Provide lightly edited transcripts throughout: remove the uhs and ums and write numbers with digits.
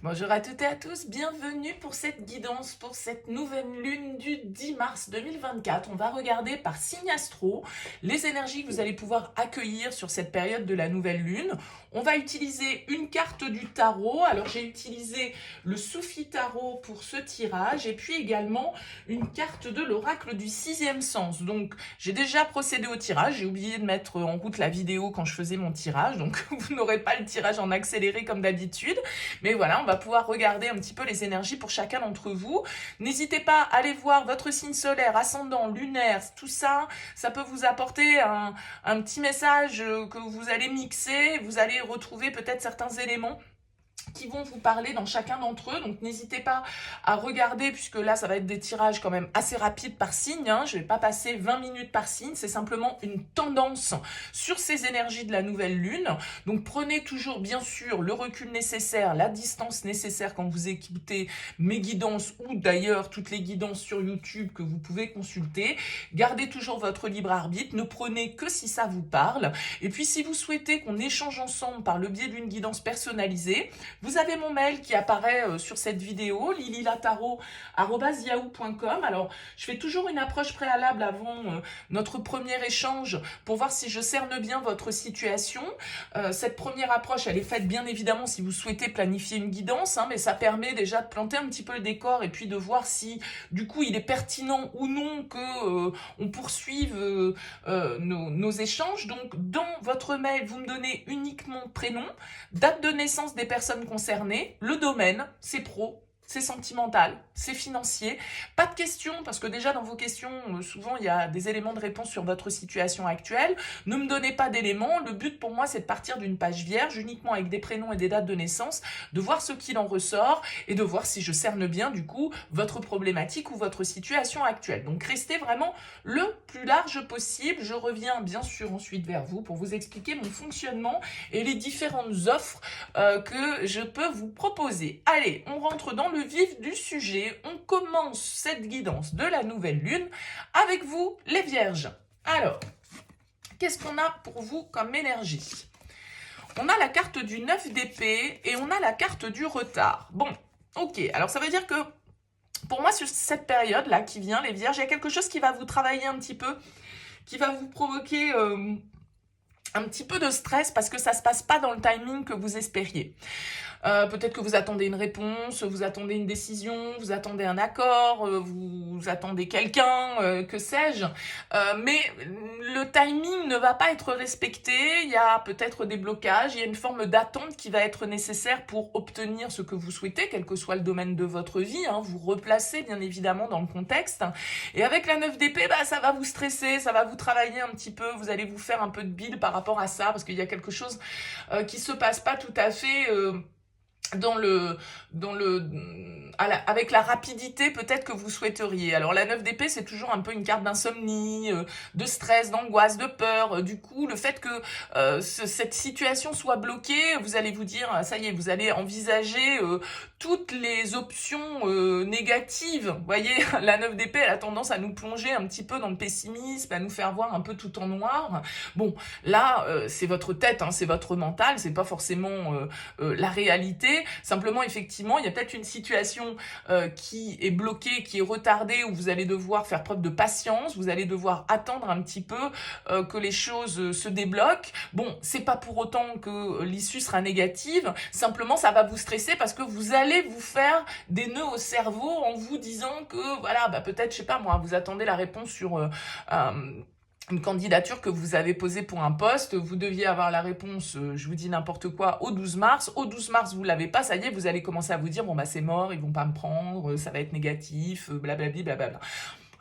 Bonjour à toutes et à tous, bienvenue pour cette guidance, pour cette nouvelle lune du 10 mars 2024. On va regarder par signe astro les énergies que vous allez pouvoir accueillir sur cette période de la nouvelle lune. On va utiliser une carte du tarot. Alors j'ai utilisé le Soufi Tarot pour ce tirage et puis également une carte de l'oracle du sixième sens. Donc j'ai déjà procédé au tirage, j'ai oublié de mettre en route la vidéo quand je faisais mon tirage, donc vous n'aurez pas le tirage en accéléré comme d'habitude. Mais voilà, on va pouvoir regarder un petit peu les énergies pour chacun d'entre vous. N'hésitez pas à aller voir votre signe solaire, ascendant, lunaire, tout ça. Ça peut vous apporter un petit message que vous allez mixer. Vous allez retrouver peut-être certains éléments qui vont vous parler dans chacun d'entre eux. Donc n'hésitez pas à regarder, puisque là ça va être des tirages quand même assez rapides par signe, hein. Je ne vais pas passer 20 minutes par signe, c'est simplement une tendance sur ces énergies de la nouvelle lune. Donc prenez toujours bien sûr le recul nécessaire, la distance nécessaire quand vous écoutez mes guidances ou d'ailleurs toutes les guidances sur YouTube que vous pouvez consulter. Gardez toujours votre libre arbitre, ne prenez que si ça vous parle. Et puis si vous souhaitez qu'on échange ensemble par le biais d'une guidance personnalisée, vous avez mon mail qui apparaît sur cette vidéo, lililataro@yahoo.com. Alors, je fais toujours une approche préalable avant notre premier échange pour voir si je cerne bien votre situation. Cette première approche, elle est faite bien évidemment si vous souhaitez planifier une guidance, hein, mais ça permet déjà de planter un petit peu le décor et puis de voir si, du coup, il est pertinent ou non que on poursuive nos échanges. Donc, dans votre mail, vous me donnez uniquement prénom, date de naissance des personnes concernées, le domaine, c'est pro, c'est sentimental, c'est financier. Pas de questions, parce que déjà dans vos questions, souvent il y a des éléments de réponse sur votre situation actuelle. Ne me donnez pas d'éléments. Le but pour moi, c'est de partir d'une page vierge, uniquement avec des prénoms et des dates de naissance, de voir ce qu'il en ressort et de voir si je cerne bien du coup votre problématique ou votre situation actuelle. Donc restez vraiment le plus large possible. Je reviens bien sûr ensuite vers vous pour vous expliquer mon fonctionnement et les différentes offres que je peux vous proposer. Allez, on rentre dans le vif du sujet. On commence cette guidance de la nouvelle lune avec vous, les vierges. Alors, qu'est-ce qu'on a pour vous comme énergie? On a la carte du 9 d'épée et on a la carte du retard. Bon, ok, alors ça veut dire que pour moi, sur cette période-là qui vient, les vierges, il y a quelque chose qui va vous travailler un petit peu, qui va vous provoquer un petit peu de stress parce que ça ne se passe pas dans le timing que vous espériez. Peut-être que vous attendez une réponse, vous attendez une décision, vous attendez un accord, vous attendez quelqu'un, que sais-je. Mais le timing ne va pas être respecté, il y a peut-être des blocages, il y a une forme d'attente qui va être nécessaire pour obtenir ce que vous souhaitez, quel que soit le domaine de votre vie, hein. Vous replacez bien évidemment dans le contexte. Et avec la 9 d'épée, ça va vous stresser, ça va vous travailler un petit peu, vous allez vous faire un peu de bile par rapport à ça, parce qu'il y a quelque chose qui se passe pas tout à fait avec la rapidité peut-être que vous souhaiteriez. Alors la 9 d'épée, c'est toujours un peu une carte d'insomnie, de stress, d'angoisse, de peur. Du coup, le fait que cette situation soit bloquée, vous allez vous dire, ça y est, vous allez envisager toutes les options négatives. Vous voyez, la 9 d'épée, elle a tendance à nous plonger un petit peu dans le pessimisme, à nous faire voir un peu tout en noir. Bon, là, c'est votre tête, hein, c'est votre mental, c'est pas forcément la réalité. Simplement, effectivement, il y a peut-être une situation qui est bloquée, qui est retardée, où vous allez devoir faire preuve de patience, vous allez devoir attendre un petit peu que les choses se débloquent. Bon, c'est pas pour autant que l'issue sera négative, simplement ça va vous stresser parce que vous allez vous faire des nœuds au cerveau en vous disant que, voilà, peut-être, je sais pas moi, vous attendez la réponse sur une candidature que vous avez posée pour un poste, vous deviez avoir la réponse, je vous dis n'importe quoi, au 12 mars. Au 12 mars, vous l'avez pas, ça y est, vous allez commencer à vous dire, bon c'est mort, ils vont pas me prendre, ça va être négatif, blablabli, blablabla.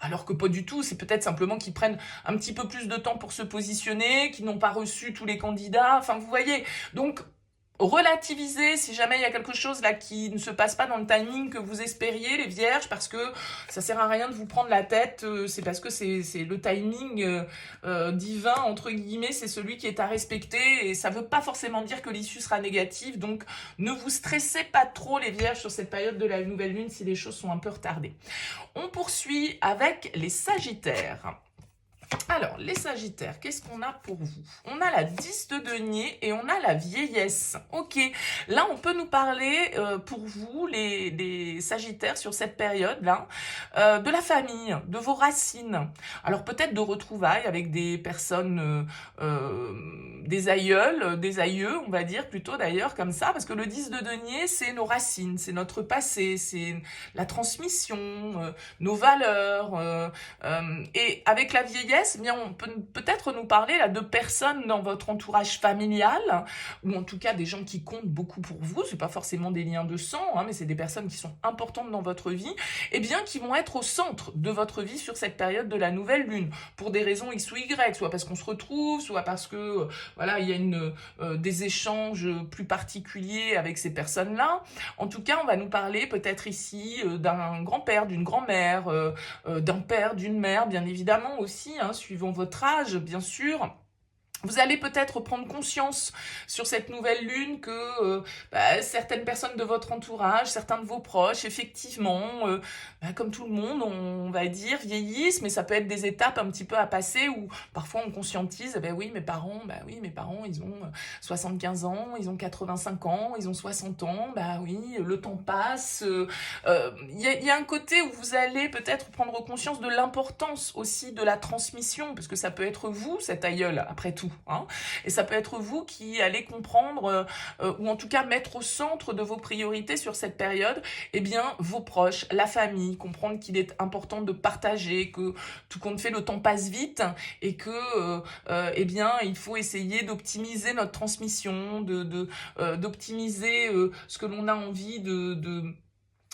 Alors que pas du tout, c'est peut-être simplement qu'ils prennent un petit peu plus de temps pour se positionner, qu'ils n'ont pas reçu tous les candidats, enfin vous voyez. Donc, relativiser si jamais il y a quelque chose là qui ne se passe pas dans le timing que vous espériez, les vierges, parce que ça sert à rien de vous prendre la tête, c'est parce que c'est le timing divin, entre guillemets, c'est celui qui est à respecter, et ça veut pas forcément dire que l'issue sera négative, donc ne vous stressez pas trop les vierges sur cette période de la nouvelle lune si les choses sont un peu retardées. On poursuit avec les sagittaires. Alors, les Sagittaires, qu'est-ce qu'on a pour vous? On a la 10 de denier et on a la vieillesse. Ok, là, on peut nous parler, pour vous, les Sagittaires, sur cette période-là, de la famille, de vos racines. Alors, peut-être de retrouvailles avec des personnes, des aïeuls, des aïeux, on va dire, plutôt d'ailleurs, comme ça, parce que le 10 de denier, c'est nos racines, c'est notre passé, c'est la transmission, nos valeurs, et avec la vieillesse, eh bien, on peut peut-être nous parler là de personnes dans votre entourage familial, ou en tout cas des gens qui comptent beaucoup pour vous. C'est pas forcément des liens de sang, hein, mais c'est des personnes qui sont importantes dans votre vie, et bien qui vont être au centre de votre vie sur cette période de la nouvelle lune, pour des raisons X ou Y, soit parce qu'on se retrouve, soit parce que voilà, il y a des échanges plus particuliers avec ces personnes-là. En tout cas, on va nous parler peut-être ici d'un grand-père, d'une grand-mère, d'un père, d'une mère, bien évidemment aussi, hein, suivant votre âge, bien sûr. Vous allez peut-être prendre conscience sur cette nouvelle lune que certaines personnes de votre entourage, certains de vos proches, effectivement, comme tout le monde, on va dire, vieillissent, mais ça peut être des étapes un petit peu à passer où parfois on conscientise, oui, mes parents, ils ont 75 ans, ils ont 85 ans, ils ont 60 ans, oui, le temps passe. Y a un côté où vous allez peut-être prendre conscience de l'importance aussi de la transmission, parce que ça peut être vous, cet aïeul, après tout. Hein, et ça peut être vous qui allez comprendre, ou en tout cas mettre au centre de vos priorités sur cette période, eh bien, vos proches, la famille, comprendre qu'il est important de partager, que tout compte fait, le temps passe vite, et que, eh bien, il faut essayer d'optimiser notre transmission, d'optimiser ce que l'on a envie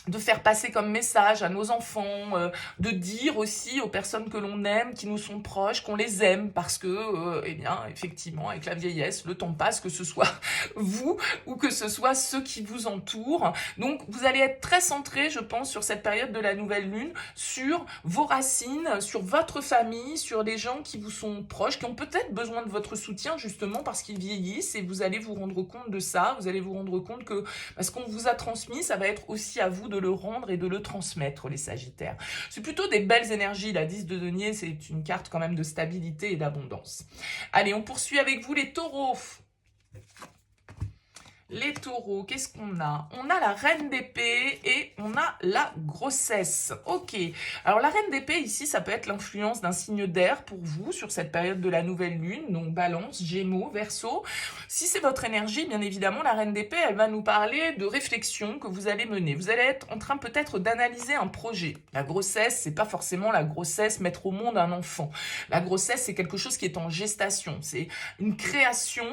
de faire passer comme message à nos enfants, de dire aussi aux personnes que l'on aime, qui nous sont proches, qu'on les aime, parce que, eh bien, effectivement, avec la vieillesse, le temps passe, que ce soit vous ou que ce soit ceux qui vous entourent. Donc, vous allez être très centré, je pense, sur cette période de la nouvelle lune, sur vos racines, sur votre famille, sur les gens qui vous sont proches, qui ont peut-être besoin de votre soutien, justement, parce qu'ils vieillissent, et vous allez vous rendre compte de ça, vous allez vous rendre compte que ce qu'on vous a transmis, ça va être aussi à vous de le rendre et de le transmettre, les Sagittaires. C'est plutôt des belles énergies. La 10 de denier, c'est une carte quand même de stabilité et d'abondance. Allez, on poursuit avec vous les taureaux. Les taureaux, qu'est-ce qu'on a? On a la reine d'épée et on a la grossesse. Ok, alors la reine d'épée ici, ça peut être l'influence d'un signe d'air pour vous sur cette période de la nouvelle lune, donc balance, gémeaux, verseau. Si c'est votre énergie, bien évidemment, la reine d'épée, elle va nous parler de réflexion que vous allez mener. Vous allez être en train peut-être d'analyser un projet. La grossesse, c'est pas forcément la grossesse, mettre au monde un enfant. La grossesse, c'est quelque chose qui est en gestation. C'est une création,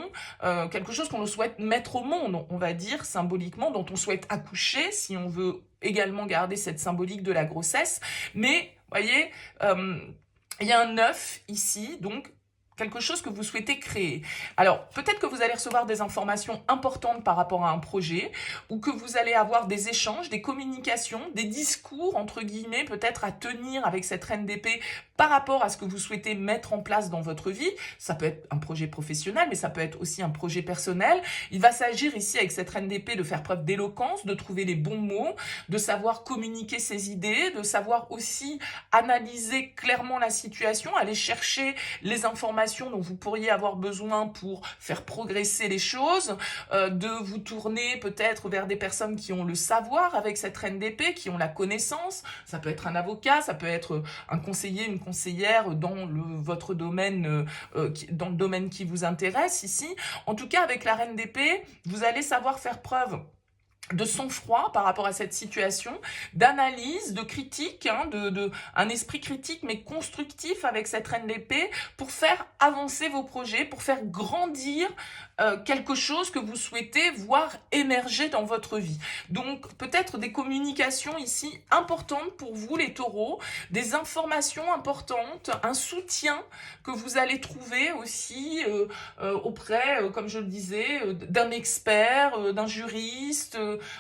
quelque chose qu'on souhaite mettre au monde, on va dire symboliquement, dont on souhaite accoucher, si on veut également garder cette symbolique de la grossesse. Mais, voyez, il y a un œuf ici, donc quelque chose que vous souhaitez créer. Alors, peut-être que vous allez recevoir des informations importantes par rapport à un projet, ou que vous allez avoir des échanges, des communications, des discours, entre guillemets, peut-être à tenir avec cette reine d'épée par rapport à ce que vous souhaitez mettre en place dans votre vie. Ça peut être un projet professionnel, mais ça peut être aussi un projet personnel. Il va s'agir ici, avec cette reine d'épée, de faire preuve d'éloquence, de trouver les bons mots, de savoir communiquer ses idées, de savoir aussi analyser clairement la situation, aller chercher les informations dont vous pourriez avoir besoin pour faire progresser les choses, de vous tourner peut-être vers des personnes qui ont le savoir avec cette reine d'épée, qui ont la connaissance. Ça peut être un avocat, ça peut être un conseiller, une conseillère dans votre domaine, dans le domaine qui vous intéresse ici. En tout cas, avec la reine d'épée, vous allez savoir faire preuve de sang-froid par rapport à cette situation, d'analyse, de critique, un esprit critique mais constructif avec cette reine d'épée pour faire avancer vos projets, pour faire grandir quelque chose que vous souhaitez voir émerger dans votre vie. Donc peut-être des communications ici importantes pour vous les taureaux, des informations importantes, un soutien que vous allez trouver aussi auprès, comme je le disais, d'un expert, d'un juriste,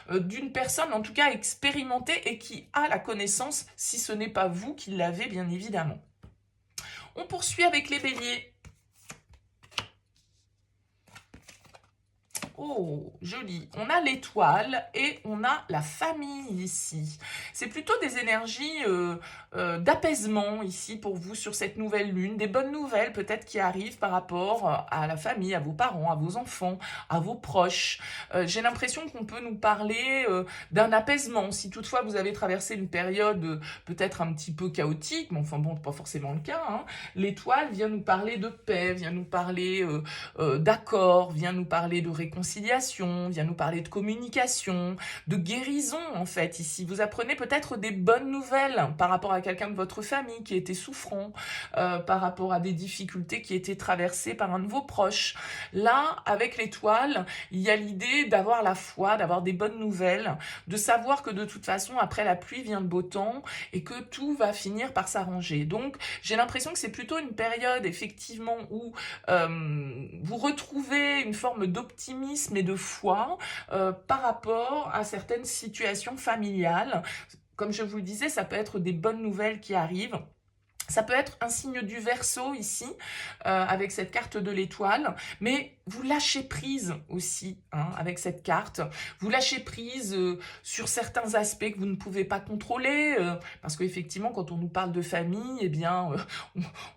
d'une personne en tout cas expérimentée et qui a la connaissance, si ce n'est pas vous qui l'avez bien évidemment. On poursuit avec les béliers. Oh, joli. On a l'étoile et on a la famille ici. C'est plutôt des énergies d'apaisement ici pour vous sur cette nouvelle lune. Des bonnes nouvelles peut-être qui arrivent par rapport à la famille, à vos parents, à vos enfants, à vos proches. J'ai l'impression qu'on peut nous parler d'un apaisement. Si toutefois vous avez traversé une période peut-être un petit peu chaotique, mais enfin bon, pas forcément le cas, hein. L'étoile vient nous parler de paix, vient nous parler d'accord, vient nous parler de réconciliation, vient nous parler de communication, de guérison en fait. Ici, vous apprenez peut-être des bonnes nouvelles par rapport à quelqu'un de votre famille qui était souffrant, par rapport à des difficultés qui étaient traversées par un de vos proches. Là, avec l'étoile, il y a l'idée d'avoir la foi, d'avoir des bonnes nouvelles, de savoir que de toute façon, après la pluie vient le beau temps et que tout va finir par s'arranger. Donc, j'ai l'impression que c'est plutôt une période effectivement où vous retrouvez une forme d'optimisme et de foi par rapport à certaines situations familiales. Comme je vous le disais, ça peut être des bonnes nouvelles qui arrivent. Ça peut être un signe du Verseau ici, avec cette carte de l'étoile, mais vous lâchez prise aussi hein, avec cette carte. Vous lâchez prise sur certains aspects que vous ne pouvez pas contrôler, parce qu'effectivement, quand on nous parle de famille, eh bien,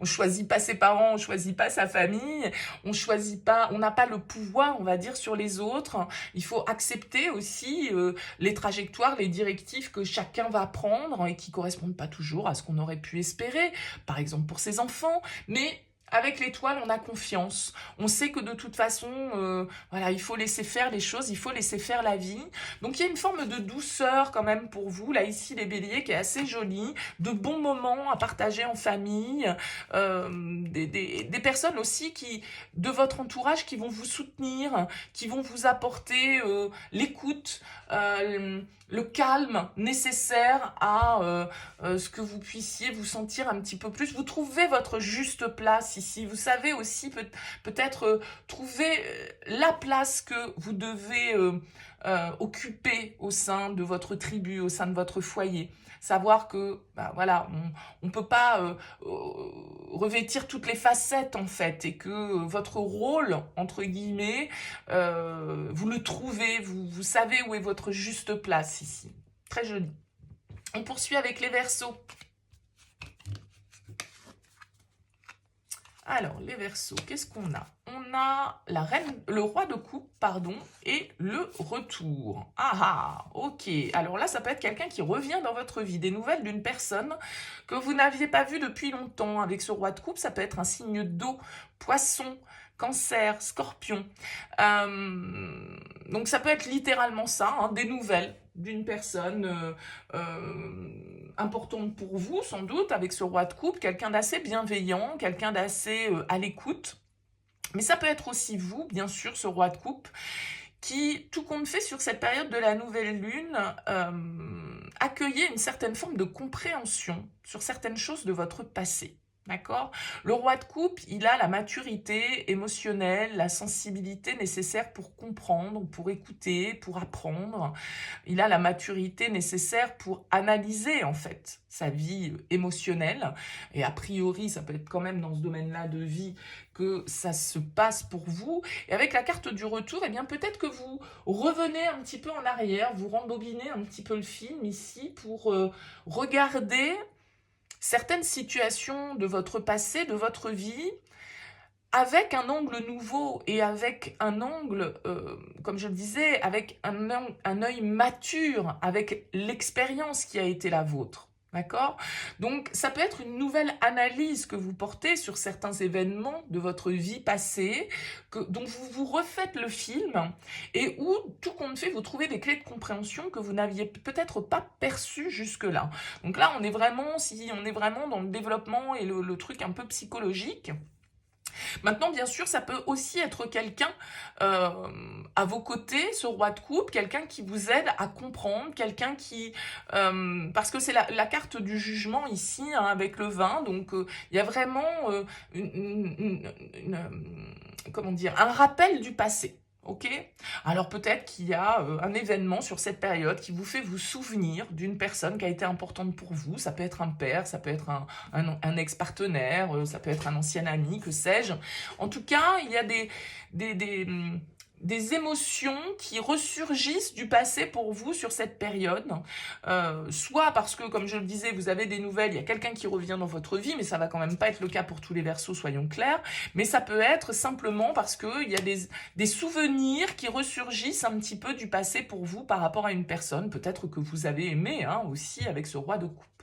on choisit pas ses parents, on choisit pas sa famille, on choisit pas, on n'a pas le pouvoir, on va dire, sur les autres. Il faut accepter aussi les trajectoires, les directives que chacun va prendre et qui correspondent pas toujours à ce qu'on aurait pu espérer. Par exemple pour ses enfants, mais avec l'étoile, on a confiance. On sait que de toute façon, voilà, il faut laisser faire les choses, il faut laisser faire la vie. Donc il y a une forme de douceur quand même pour vous, là ici les béliers, qui est assez jolie, de bons moments à partager en famille, des personnes aussi qui, de votre entourage qui vont vous soutenir, qui vont vous apporter l'écoute, le calme nécessaire à ce que vous puissiez vous sentir un petit peu plus. Vous trouvez votre juste place ici. Vous savez aussi peut-être trouver la place que vous devez occuper au sein de votre tribu, au sein de votre foyer. Savoir que, bah, voilà, on peut pas revêtir toutes les facettes en fait, et que votre rôle entre guillemets, vous le trouvez, vous savez où est votre juste place ici. Très joli. On poursuit avec les Verseaux. Alors, les Verseaux, qu'est-ce qu'on a? On a le roi de coupe, pardon, et le retour. Ah ah, ok. Alors là, ça peut être quelqu'un qui revient dans votre vie, des nouvelles d'une personne que vous n'aviez pas vue depuis longtemps. Avec ce roi de coupe, ça peut être un signe d'eau, poisson, Cancer, Scorpion. Donc ça peut être littéralement ça, hein, des nouvelles d'une personne importante pour vous, sans doute, avec ce roi de coupe, quelqu'un d'assez bienveillant, quelqu'un d'assez à l'écoute. Mais ça peut être aussi vous, bien sûr, ce roi de coupe, qui, tout compte fait sur cette période de la nouvelle lune, accueillait une certaine forme de compréhension sur certaines choses de votre passé. D'accord? Le roi de coupe, il a la maturité émotionnelle, la sensibilité nécessaire pour comprendre, pour écouter, pour apprendre. Il a la maturité nécessaire pour analyser, en fait, sa vie émotionnelle. Et a priori, ça peut être quand même dans ce domaine-là de vie que ça se passe pour vous. Et avec la carte du retour, eh bien, peut-être que vous revenez un petit peu en arrière, vous rembobinez un petit peu le film ici pour regarder certaines situations de votre passé, de votre vie, avec un angle nouveau et avec un angle, comme je le disais, avec un œil mature, avec l'expérience qui a été la vôtre. D'accord? Donc, ça peut être une nouvelle analyse que vous portez sur certains événements de votre vie passée, dont vous vous refaites le film, et où, tout compte fait, vous trouvez des clés de compréhension que vous n'aviez peut-être pas perçues jusque-là. Donc là, on est vraiment dans le développement et le truc un peu psychologique. Maintenant, bien sûr, ça peut aussi être quelqu'un à vos côtés, ce roi de coupe, quelqu'un qui vous aide à comprendre, quelqu'un qui... parce que c'est la carte du jugement ici, hein, avec le 20, donc il y a vraiment comment dire, un rappel du passé. Ok? Alors peut-être qu'il y a un événement sur cette période qui vous fait vous souvenir d'une personne qui a été importante pour vous. Ça peut être un père, ça peut être un ex-partenaire, ça peut être un ancien ami, que sais-je. En tout cas, il y a des émotions qui ressurgissent du passé pour vous sur cette période. Soit parce que, comme je le disais, vous avez des nouvelles, il y a quelqu'un qui revient dans votre vie, mais ça va quand même pas être le cas pour tous les Verseaux, soyons clairs. Mais ça peut être simplement parce qu'il y a des souvenirs qui ressurgissent un petit peu du passé pour vous par rapport à une personne, peut-être que vous avez aimé hein, aussi avec ce roi de coupe.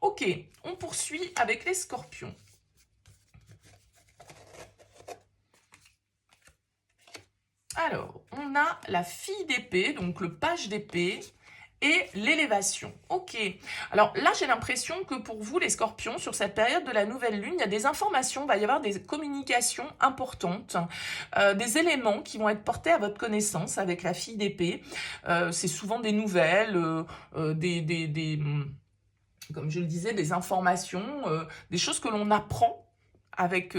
Ok, on poursuit avec les Scorpions. Alors, on a la fille d'épée, donc le page d'épée, et l'élévation. Ok. Alors là, j'ai l'impression que pour vous, les Scorpions, sur cette période de la nouvelle lune, il y a des informations, il va y avoir des communications importantes, des éléments qui vont être portés à votre connaissance avec la fille d'épée. C'est souvent des nouvelles, comme je le disais, des informations, des choses que l'on apprend avec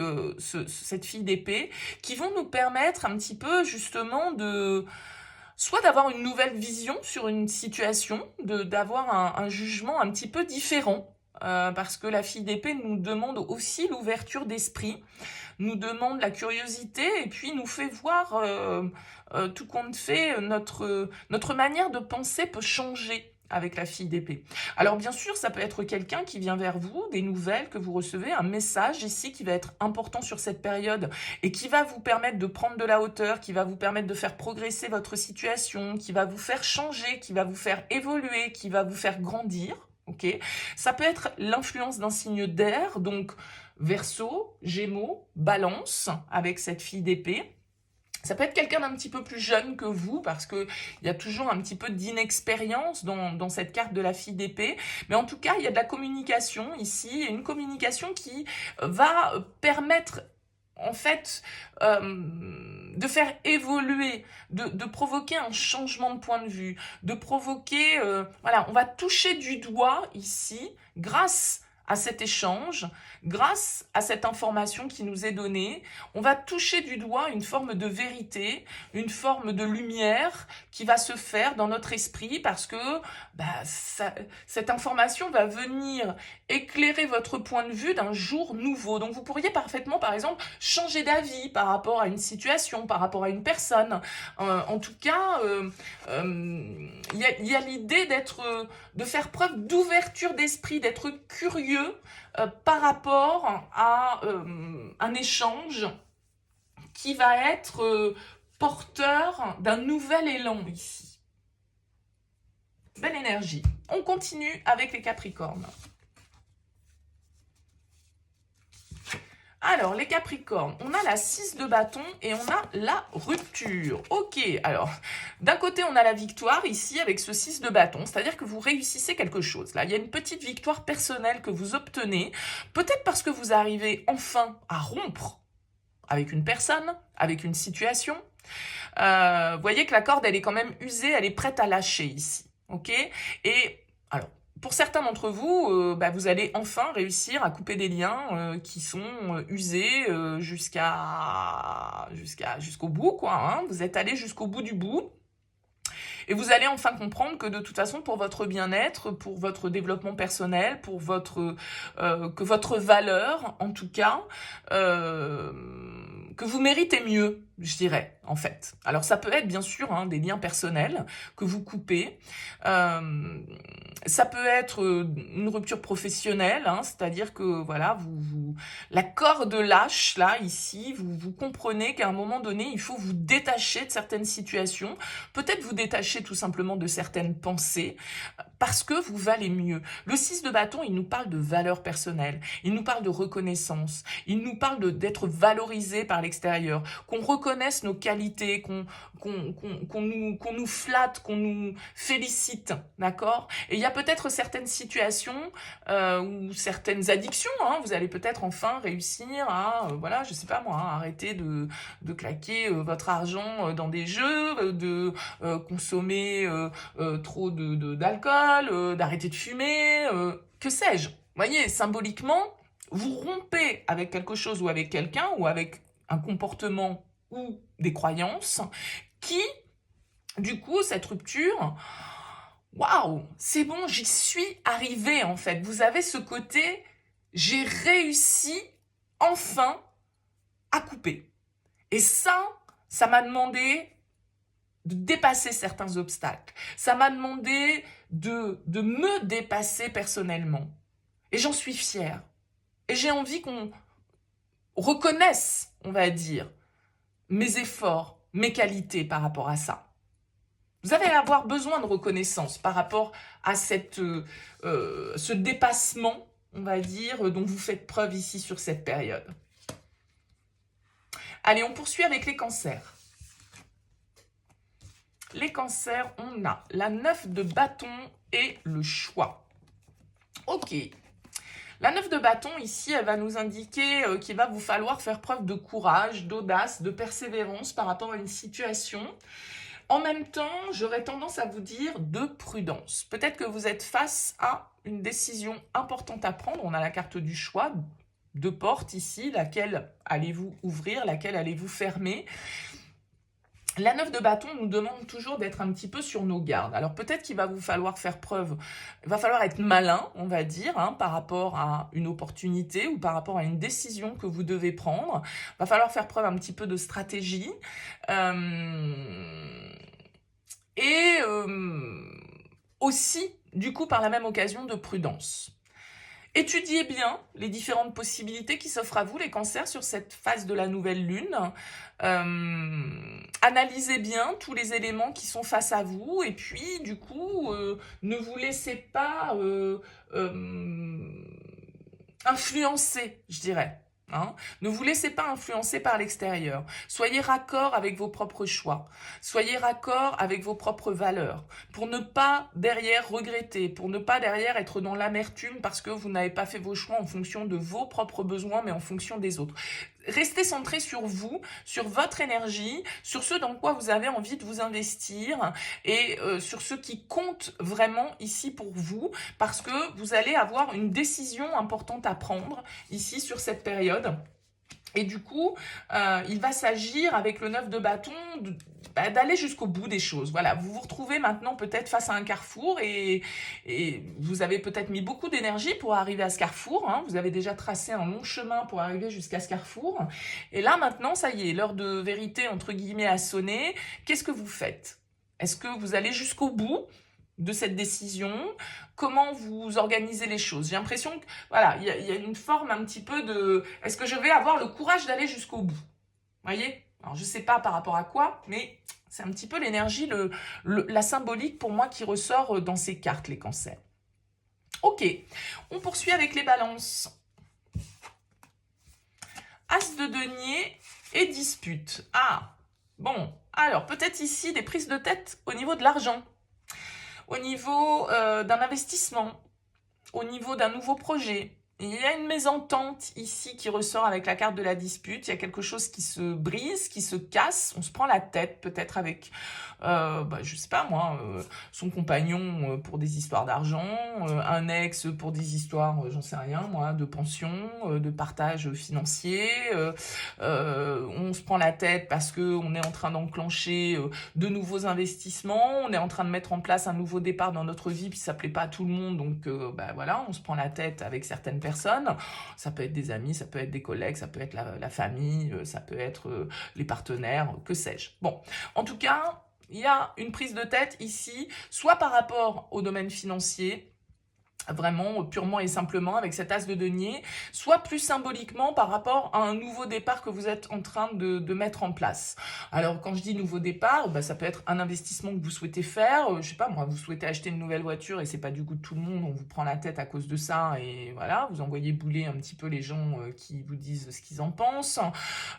cette fille d'épée, qui vont nous permettre un petit peu justement soit d'avoir une nouvelle vision sur une situation, d'avoir un jugement un petit peu différent, parce que la fille d'épée nous demande aussi l'ouverture d'esprit, nous demande la curiosité et puis nous fait voir tout compte fait, notre manière de penser peut changer avec la fille d'épée. Alors bien sûr, ça peut être quelqu'un qui vient vers vous, des nouvelles que vous recevez, un message ici qui va être important sur cette période et qui va vous permettre de prendre de la hauteur, qui va vous permettre de faire progresser votre situation, qui va vous faire changer, qui va vous faire évoluer, qui va vous faire grandir. Ok, ça peut être l'influence d'un signe d'air, donc Verseau, Gémeaux, Balance avec cette fille d'épée. Ça peut être quelqu'un d'un petit peu plus jeune que vous, parce qu'il y a toujours un petit peu d'inexpérience dans cette carte de la fille d'épée. Mais en tout cas, il y a de la communication ici, une communication qui va permettre, en fait, de faire évoluer, de provoquer un changement de point de vue, de provoquer... voilà, on va toucher du doigt ici, grâce à cet échange, grâce à cette information qui nous est donnée, on va toucher du doigt une forme de vérité, une forme de lumière qui va se faire dans notre esprit parce que cette information va venir éclairer votre point de vue d'un jour nouveau. Donc vous pourriez parfaitement, par exemple, changer d'avis par rapport à une situation, par rapport à une personne. En tout cas, il y a l'idée de faire preuve d'ouverture d'esprit, d'être curieux par rapport à un échange qui va être porteur d'un nouvel élan ici. Belle énergie. On continue avec les Capricornes. Alors, les Capricornes, on a la 6 de bâton et on a la rupture. Ok, alors, d'un côté, on a la victoire ici avec ce 6 de bâton, c'est-à-dire que vous réussissez quelque chose. Là, il y a une petite victoire personnelle que vous obtenez, peut-être parce que vous arrivez enfin à rompre avec une personne, avec une situation. Vous voyez que la corde, elle est quand même usée, elle est prête à lâcher ici. Ok. Et alors, pour certains d'entre vous, vous allez enfin réussir à couper des liens qui sont usés jusqu'au bout, quoi. Hein. Vous êtes allé jusqu'au bout du bout. Et vous allez enfin comprendre que de toute façon, pour votre bien-être, pour votre développement personnel, pour que votre valeur, en tout cas, que vous méritez mieux, je dirais, en fait. Alors, ça peut être, bien sûr, des liens personnels que vous coupez. Ça peut être une rupture professionnelle, c'est-à-dire que, voilà, la corde lâche, là, ici, vous comprenez qu'à un moment donné, il faut vous détacher de certaines situations, peut-être vous détacher tout simplement de certaines pensées, parce que vous valez mieux. Le 6 de bâton, il nous parle de valeur personnelle, il nous parle de reconnaissance, il nous parle d'être valorisé par l'extérieur, qu'on reconnaisse nos qualités, qu'on nous flatte, qu'on nous félicite, d'accord? Et il y a peut-être certaines situations ou certaines addictions, vous allez peut-être enfin réussir à, voilà, je sais pas moi, arrêter de claquer votre argent dans des jeux, de consommer trop d'alcool, d'arrêter de fumer, que sais-je. Vous voyez, symboliquement, vous rompez avec quelque chose ou avec quelqu'un ou avec un comportement ou des croyances qui, du coup, cette rupture, waouh, c'est bon, j'y suis arrivée en fait. Vous avez ce côté, j'ai réussi enfin à couper. Et ça, Ça m'a demandé de dépasser certains obstacles. Ça m'a demandé de me dépasser personnellement. Et j'en suis fière. Et j'ai envie qu'on reconnaisse, on va dire, mes efforts, mes qualités par rapport à ça. Vous allez avoir besoin de reconnaissance par rapport à ce dépassement, on va dire, dont vous faites preuve ici sur cette période. Allez, on poursuit avec les cancers. Les cancers, on a la 9 de bâton et le choix. Ok. La 9 de bâton, ici, elle va nous indiquer qu'il va vous falloir faire preuve de courage, d'audace, de persévérance par rapport à une situation. En même temps, j'aurais tendance à vous dire de prudence. Peut-être que vous êtes face à une décision importante à prendre. On a la carte du choix, deux portes ici. Laquelle allez-vous ouvrir, laquelle allez-vous fermer ? La 9 de bâton nous demande toujours d'être un petit peu sur nos gardes. Alors peut-être qu'il va vous falloir faire preuve, il va falloir être malin, on va dire, par rapport à une opportunité ou par rapport à une décision que vous devez prendre. Il va falloir faire preuve un petit peu de stratégie. Et aussi, du coup, par la même occasion, de prudence. Étudiez bien les différentes possibilités qui s'offrent à vous, les cancers, sur cette phase de la nouvelle lune. Analysez bien tous les éléments qui sont face à vous et puis, du coup, ne vous laissez pas influencer, je dirais. Ne vous laissez pas influencer par l'extérieur. Soyez raccord avec vos propres choix. Soyez raccord avec vos propres valeurs. Pour ne pas derrière regretter, pour ne pas derrière être dans l'amertume parce que vous n'avez pas fait vos choix en fonction de vos propres besoins, mais en fonction des autres. Restez centré sur vous, sur votre énergie, sur ce dans quoi vous avez envie de vous investir et sur ce qui compte vraiment ici pour vous, parce que vous allez avoir une décision importante à prendre ici sur cette période. Et du coup, il va s'agir avec le 9 de bâton d'aller jusqu'au bout des choses. Voilà, vous vous retrouvez maintenant peut-être face à un carrefour et vous avez peut-être mis beaucoup d'énergie pour arriver à ce carrefour. Vous avez déjà tracé un long chemin pour arriver jusqu'à ce carrefour. Et là maintenant, ça y est, l'heure de vérité entre guillemets a sonné. Qu'est-ce que vous faites ? Est-ce que vous allez jusqu'au bout de cette décision? Comment vous organisez les choses? J'ai l'impression que voilà, il y a une forme un petit peu de est-ce que je vais avoir le courage d'aller jusqu'au bout? Voyez? Alors je sais pas par rapport à quoi, mais c'est un petit peu l'énergie, la symbolique pour moi qui ressort dans ces cartes, les cancers. Ok, on poursuit avec les balances. As de denier et dispute. Ah, bon, alors peut-être ici des prises de tête au niveau de l'argent. Au niveau d'un investissement, au niveau d'un nouveau projet. Il y a une mésentente ici qui ressort avec la carte de la dispute. Il y a quelque chose qui se brise, qui se casse. On se prend la tête peut-être avec, je sais pas moi, son compagnon pour des histoires d'argent, un ex pour des histoires, j'en sais rien moi, de pension, de partage financier. On se prend la tête parce qu'on est en train d'enclencher de nouveaux investissements. On est en train de mettre en place un nouveau départ dans notre vie, puis ça plaît pas à tout le monde. Donc voilà, on se prend la tête avec certaines personnes. Ça peut être des amis, ça peut être des collègues, ça peut être la famille, ça peut être les partenaires, que sais-je. Bon, en tout cas, il y a une prise de tête ici, soit par rapport au domaine financier, vraiment purement et simplement avec cet as de denier, soit plus symboliquement par rapport à un nouveau départ que vous êtes en train de mettre en place. Alors quand je dis nouveau départ, ça peut être un investissement que vous souhaitez faire, je sais pas moi, vous souhaitez acheter une nouvelle voiture et c'est pas du goût de tout le monde, on vous prend la tête à cause de ça et voilà, vous envoyez bouler un petit peu les gens qui vous disent ce qu'ils en pensent,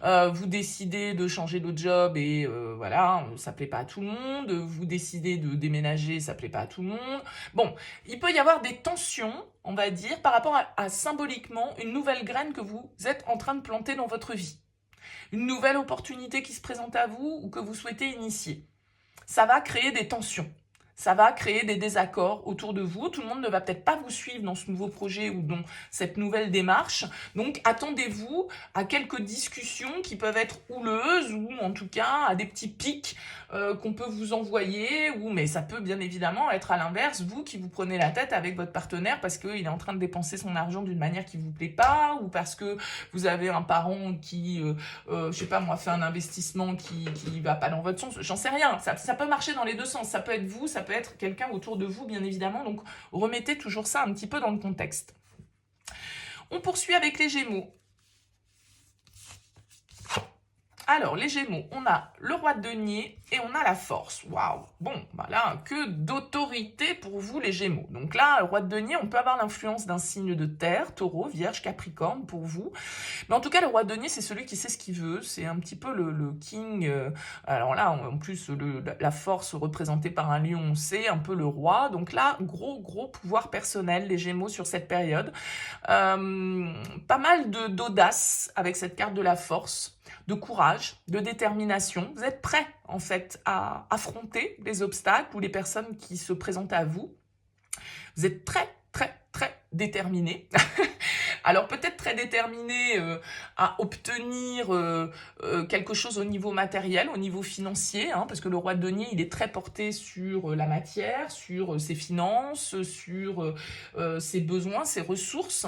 vous décidez de changer de job et voilà, ça plaît pas à tout le monde, vous décidez de déménager, ça plaît pas à tout le monde. Bon, il peut y avoir des tensions, on va dire, par rapport à symboliquement une nouvelle graine que vous êtes en train de planter dans votre vie. Une nouvelle opportunité qui se présente à vous ou que vous souhaitez initier. Ça va créer des tensions. ça va créer des désaccords autour de vous. Tout le monde ne va peut-être pas vous suivre dans ce nouveau projet ou dans cette nouvelle démarche. Donc, attendez-vous à quelques discussions qui peuvent être houleuses ou en tout cas à des petits pics qu'on peut vous envoyer. Mais ça peut bien évidemment être à l'inverse, vous qui vous prenez la tête avec votre partenaire parce qu'il est en train de dépenser son argent d'une manière qui vous plaît pas ou parce que vous avez un parent qui, je sais pas moi, fait un investissement qui va pas dans votre sens. J'en sais rien. Ça peut marcher dans les deux sens. Ça peut être vous, ça peut être quelqu'un autour de vous, bien évidemment. Donc, remettez toujours ça un petit peu dans le contexte. On poursuit avec les Gémeaux. Alors, les Gémeaux, on a le roi de denier et on a la force. Waouh! Bon, bah là, que d'autorité pour vous, les Gémeaux. Donc là, le roi de denier, on peut avoir l'influence d'un signe de terre, taureau, vierge, capricorne pour vous. Mais en tout cas, le roi de denier, c'est celui qui sait ce qu'il veut. C'est un petit peu le king. Alors là, en plus, la force représentée par un lion, c'est un peu le roi. Donc là, gros pouvoir personnel, les Gémeaux, sur cette période. Pas mal d'audace avec cette carte de la force, de courage, de détermination. Vous êtes prêts, en fait, à affronter les obstacles ou les personnes qui se présentent à vous. Vous êtes très déterminés. Alors peut-être très déterminé à obtenir quelque chose au niveau matériel, au niveau financier, parce que le roi de denier, il est très porté sur la matière, sur ses finances, sur ses besoins, ses ressources.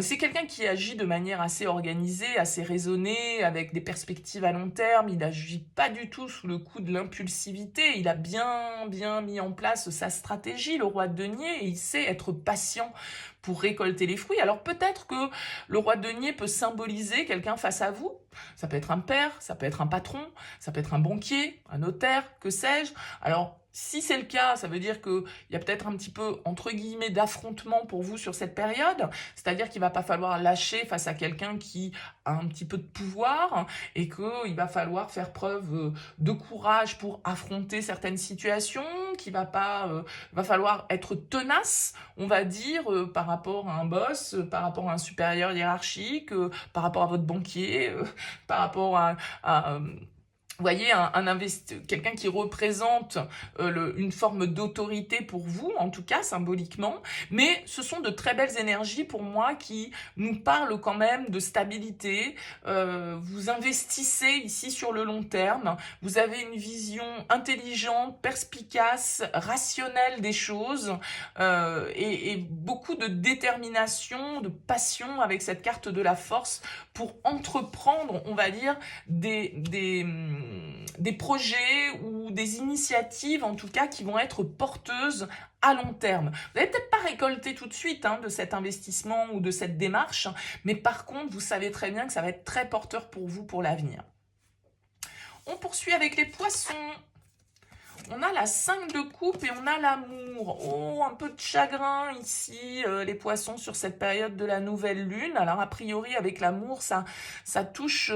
C'est quelqu'un qui agit de manière assez organisée, assez raisonnée, avec des perspectives à long terme. Il n'agit pas du tout sous le coup de l'impulsivité. Il a bien mis en place sa stratégie, le roi de denier, et il sait être patient pour récolter les fruits. Alors peut-être que le roi de denier peut symboliser quelqu'un face à vous. Ça peut être un père, ça peut être un patron, ça peut être un banquier, un notaire, que sais-je. Alors si c'est le cas, ça veut dire qu'il y a peut-être un petit peu, entre guillemets, d'affrontement pour vous sur cette période. C'est-à-dire qu'il ne va pas falloir lâcher face à quelqu'un qui a un petit peu de pouvoir et qu'il va falloir faire preuve de courage pour affronter certaines situations, qu'il va falloir être tenace, on va dire, par rapport à un boss, par rapport à un supérieur hiérarchique, par rapport à votre banquier, par rapport à vous voyez, quelqu'un qui représente une forme d'autorité pour vous, en tout cas symboliquement, mais ce sont de très belles énergies pour moi qui nous parlent quand même de stabilité. Vous investissez ici sur le long terme, vous avez une vision intelligente, perspicace, rationnelle des choses et beaucoup de détermination, de passion avec cette carte de la force pour entreprendre, on va dire, des projets ou des initiatives, en tout cas, qui vont être porteuses à long terme. Vous n'allez peut-être pas récolter tout de suite de cet investissement ou de cette démarche, mais par contre, vous savez très bien que ça va être très porteur pour vous pour l'avenir. On poursuit avec les poissons. On a la 5 de coupe et on a l'amour. Oh, un peu de chagrin ici, les poissons, sur cette période de la nouvelle lune. Alors, a priori, avec l'amour, ça touche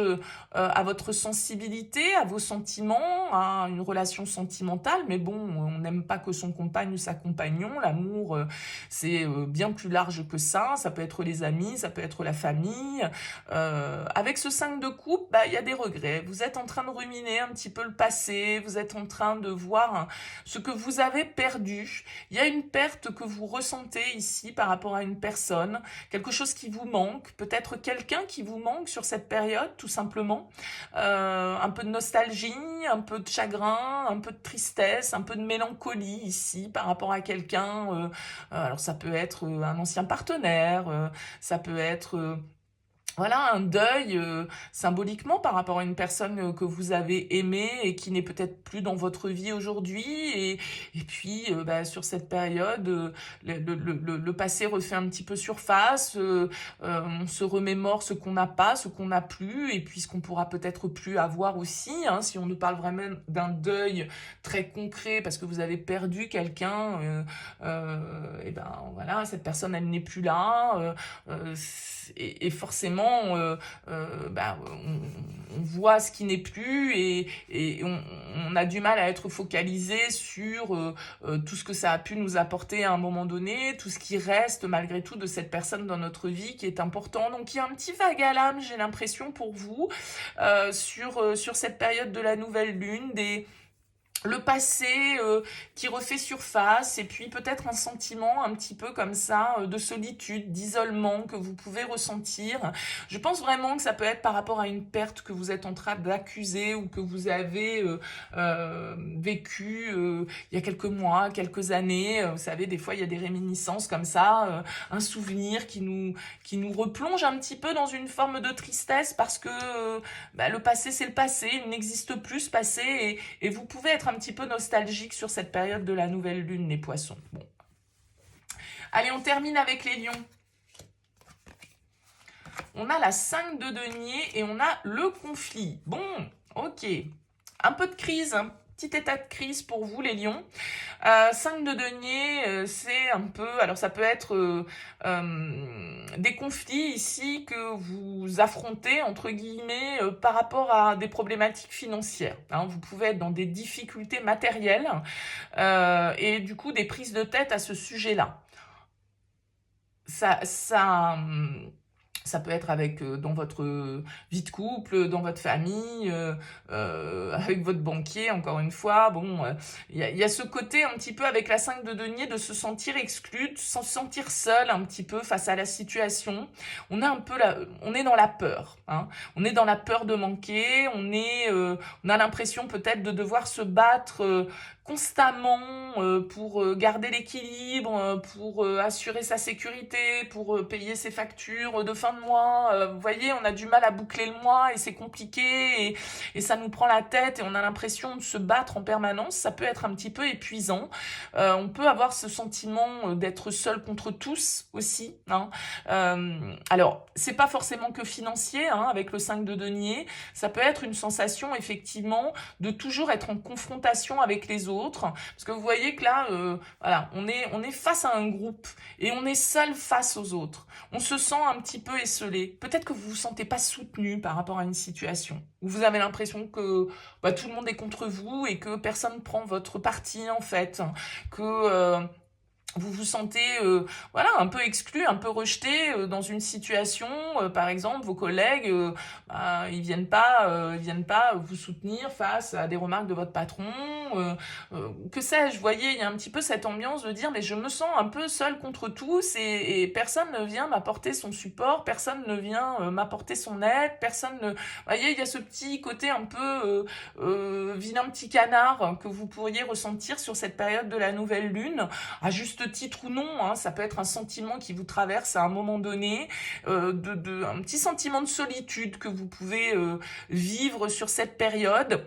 à votre sensibilité, à vos sentiments, à une relation sentimentale. Mais bon, on n'aime pas que son compagne ou sa compagnon. L'amour, c'est bien plus large que ça. Ça peut être les amis, ça peut être la famille. Avec ce 5 de coupe, il y a des regrets. Vous êtes en train de ruminer un petit peu le passé. Vous êtes en train de voir ce que vous avez perdu. Il y a une perte que vous ressentez ici par rapport à une personne, quelque chose qui vous manque, peut-être quelqu'un qui vous manque sur cette période, tout simplement. Un peu de nostalgie, un peu de chagrin, un peu de tristesse, un peu de mélancolie ici par rapport à quelqu'un. Alors ça peut être un ancien partenaire, ça peut être voilà, un deuil symboliquement par rapport à une personne que vous avez aimée et qui n'est peut-être plus dans votre vie aujourd'hui. Et puis, sur cette période, le passé refait un petit peu surface. On se remémore ce qu'on n'a pas, ce qu'on n'a plus, et puis ce qu'on pourra peut-être plus avoir aussi. Si on nous parle vraiment d'un deuil très concret parce que vous avez perdu quelqu'un, et voilà, cette personne, elle n'est plus là. Et forcément, on voit ce qui n'est plus et on a du mal à être focalisé sur tout ce que ça a pu nous apporter à un moment donné, tout ce qui reste malgré tout de cette personne dans notre vie qui est important. Donc il y a un petit vague à l'âme, j'ai l'impression, pour vous sur cette période de la nouvelle lune, le passé qui refait surface, et puis peut-être un sentiment un petit peu comme ça de solitude, d'isolement que vous pouvez ressentir. Je pense vraiment que ça peut être par rapport à une perte que vous êtes en train d'accuser ou que vous avez vécu il y a quelques mois, quelques années. Vous savez, des fois il y a des réminiscences comme ça, un souvenir qui nous replonge un petit peu dans une forme de tristesse parce que le passé c'est le passé, il n'existe plus ce passé, et vous pouvez être un petit peu nostalgique sur cette période de la nouvelle lune, les poissons. Bon. Allez, on termine avec les lions. On a la 5 de denier et on a le conflit. Bon, ok. Un peu de crise, un petit état de crise pour vous, les lions. 5 de denier, c'est un peu... Alors, ça peut être des conflits ici que vous affrontez, entre guillemets, par rapport à des problématiques financières. Hein, vous pouvez être dans des difficultés matérielles et du coup, des prises de tête à ce sujet-là. Ça peut être avec dans votre vie de couple, dans votre famille, avec votre banquier, encore une fois. Bon, il y a ce côté un petit peu avec la 5 de denier de se sentir exclu, de se sentir seul un petit peu face à la situation. On est un peu on est dans la peur. Hein. On est dans la peur de manquer. On a l'impression peut-être de devoir se battre constamment pour garder l'équilibre, pour assurer sa sécurité, pour payer ses factures de fin de mois. Vous voyez, on a du mal à boucler le mois et c'est compliqué et ça nous prend la tête et on a l'impression de se battre en permanence. Ça peut être un petit peu épuisant. On peut avoir ce sentiment d'être seul contre tous aussi. Hein. Alors, c'est pas forcément que financier, hein, avec le 5 de denier. Ça peut être une sensation effectivement de toujours être en confrontation avec les autres. Parce que vous voyez que là, voilà, on est face à un groupe et on est seul face aux autres. On se sent un petit peu esselé. Peut-être que vous vous sentez pas soutenu par rapport à une situation où vous avez l'impression que tout le monde est contre vous et que personne prend votre parti en fait, que vous vous sentez voilà, un peu exclu, un peu rejeté dans une situation, par exemple, vos collègues, ils viennent pas vous soutenir face à des remarques de votre patron, que sais-je, vous voyez, il y a un petit peu cette ambiance de dire, mais je me sens un peu seul contre tous et personne ne vient m'apporter son support, personne ne vient m'apporter son aide, personne ne... Vous voyez, il y a ce petit côté un peu vilain petit canard que vous pourriez ressentir sur cette période de la nouvelle lune, à juste titre ou non, hein, ça peut être un sentiment qui vous traverse à un moment donné, un petit sentiment de solitude que vous pouvez vivre sur cette période.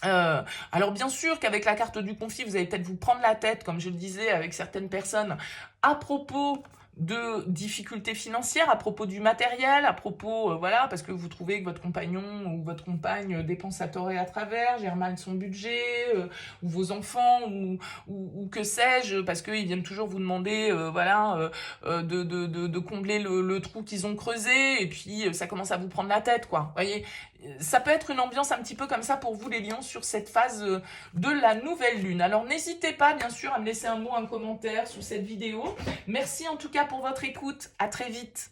Alors bien sûr qu'avec la carte du conflit, vous allez peut-être vous prendre la tête, comme je le disais avec certaines personnes, à propos de difficultés financières, à propos du matériel, à propos, voilà, parce que vous trouvez que votre compagnon ou votre compagne dépense à tort et à travers, gère mal son budget, ou vos enfants, ou que sais-je, parce qu'ils viennent toujours vous demander, voilà, de combler le trou qu'ils ont creusé, et puis ça commence à vous prendre la tête, quoi. Vous voyez, ça peut être une ambiance un petit peu comme ça pour vous les lions sur cette phase de la nouvelle lune. Alors n'hésitez pas bien sûr à me laisser un mot, un commentaire sous cette vidéo. Merci en tout cas pour votre écoute, à très vite.